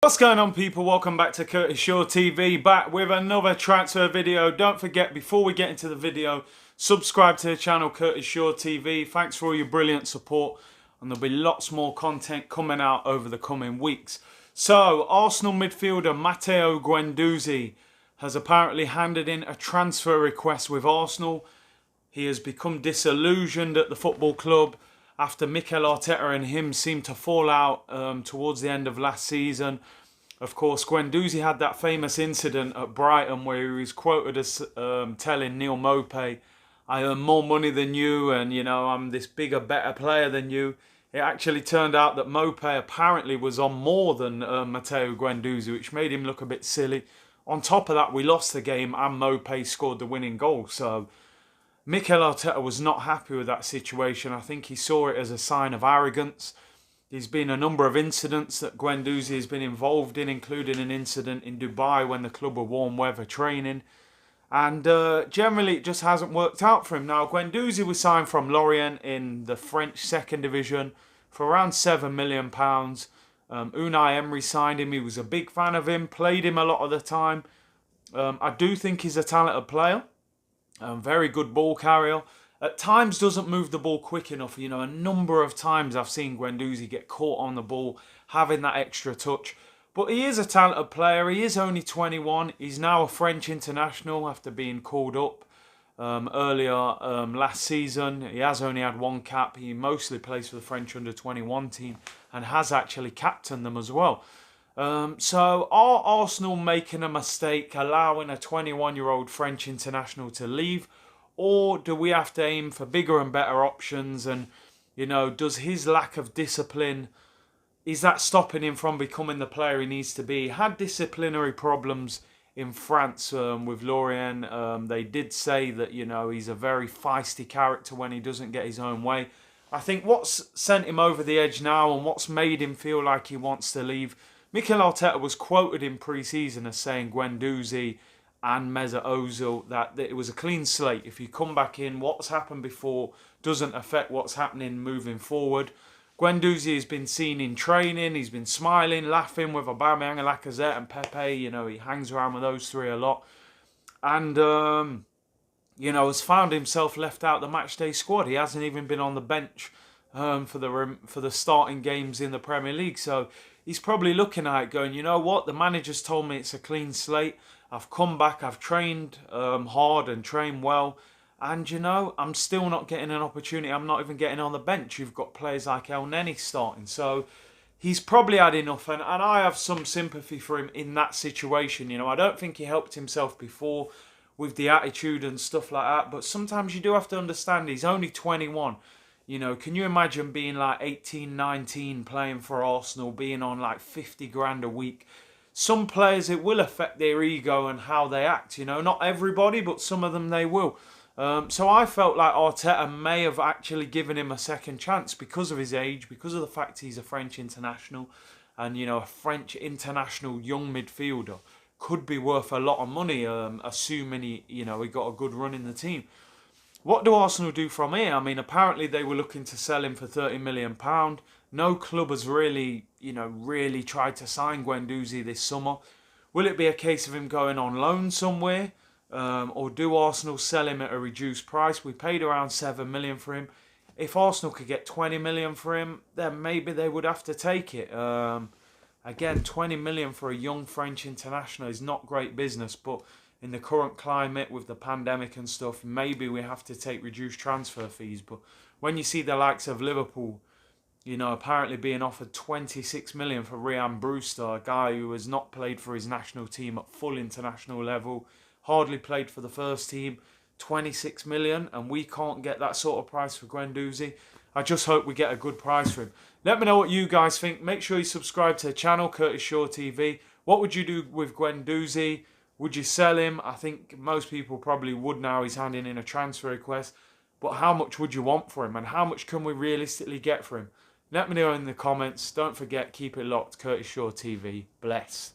What's going on, people? Welcome back to Curtis Shaw TV, back with another transfer video. Don't forget, before we get into the video, subscribe to the channel Curtis Shaw TV. Thanks for all your brilliant support, and there'll be lots more content coming out over the coming weeks. So, Arsenal midfielder Matteo Guendouzi has apparently handed in a transfer request with Arsenal. He has become disillusioned at the football club after Mikel Arteta and him seemed to fall out towards the end of last season. Of course, Guendouzi had that famous incident at Brighton where he was quoted as telling Neil Maupay, "I earn more money than you, and I'm this bigger, better player than you." It actually turned out that Maupay apparently was on more than Matteo Guendouzi, which made him look a bit silly. On top of that, we lost the game and Maupay scored the winning goal. So Mikel Arteta was not happy with that situation. I think he saw it as a sign of arrogance. There's been a number of incidents that Guendouzi has been involved in, including an incident in Dubai when the club were warm weather training. And generally it just hasn't worked out for him. Now, Guendouzi was signed from Lorient in the French second division for around £7 million. Unai Emery signed him. He was a big fan of him, played him a lot of the time. I do think he's a talented player. Very good ball carrier. At times doesn't move the ball quick enough. A number of times I've seen Guendouzi get caught on the ball, having that extra touch. But he is a talented player. He is only 21. He's now a French international after being called up earlier last season. He has only had one cap. He mostly plays for the French under-21 team and has actually captained them as well. So are Arsenal making a mistake allowing a 21-year-old French international to leave? Or do we have to aim for bigger and better options? And, does his lack of discipline, is that stopping him from becoming the player he needs to be? He had disciplinary problems in France with Lorient. They did say that, he's a very feisty character when he doesn't get his own way. I think what's sent him over the edge now and what's made him feel like he wants to leave, Mikel Arteta was quoted in pre-season as saying Guendouzi and Mesut Ozil that it was a clean slate. If you come back in, what's happened before doesn't affect what's happening moving forward. Guendouzi has been seen in training. He's been smiling, laughing with Aubameyang and Lacazette and Pepe. He hangs around with those three a lot. And, has found himself left out the matchday squad. He hasn't even been on the bench for the starting games in the Premier League. So he's probably looking at it going, you know what? The manager's told me it's a clean slate. I've come back. I've trained hard and trained well. And, I'm still not getting an opportunity. I'm not even getting on the bench. You've got players like El Neni starting. So he's probably had enough. And I have some sympathy for him in that situation. I don't think he helped himself before with the attitude and stuff like that. But sometimes you do have to understand he's only 21. Can you imagine being like 18, 19, playing for Arsenal, being on like 50 grand a week? Some players, it will affect their ego and how they act. Not everybody, but some of them they will. So I felt like Arteta may have actually given him a second chance because of his age, because of the fact he's a French international. And, a French international young midfielder could be worth a lot of money, assuming he got a good run in the team. What do Arsenal do from here? I mean, apparently they were looking to sell him for £30 million. No club has really tried to sign Guendouzi this summer. Will it be a case of him going on loan somewhere? Or do Arsenal sell him at a reduced price? We paid around £7 million for him. If Arsenal could get £20 million for him, then maybe they would have to take it. Again, £20 million for a young French international is not great business, but in the current climate with the pandemic and stuff, maybe we have to take reduced transfer fees. But when you see the likes of Liverpool, apparently being offered £26 million for Ryan Brewster, a guy who has not played for his national team at full international level, hardly played for the first team, £26 million, and we can't get that sort of price for Guendouzi. I just hope we get a good price for him. Let me know what you guys think. Make sure you subscribe to the channel, Curtis Shaw TV. What would you do with Guendouzi? Would you sell him? I think most people probably would now. He's handing in a transfer request. But how much would you want for him? And how much can we realistically get for him? Let me know in the comments. Don't forget, keep it locked. Curtis Shaw TV. Bless.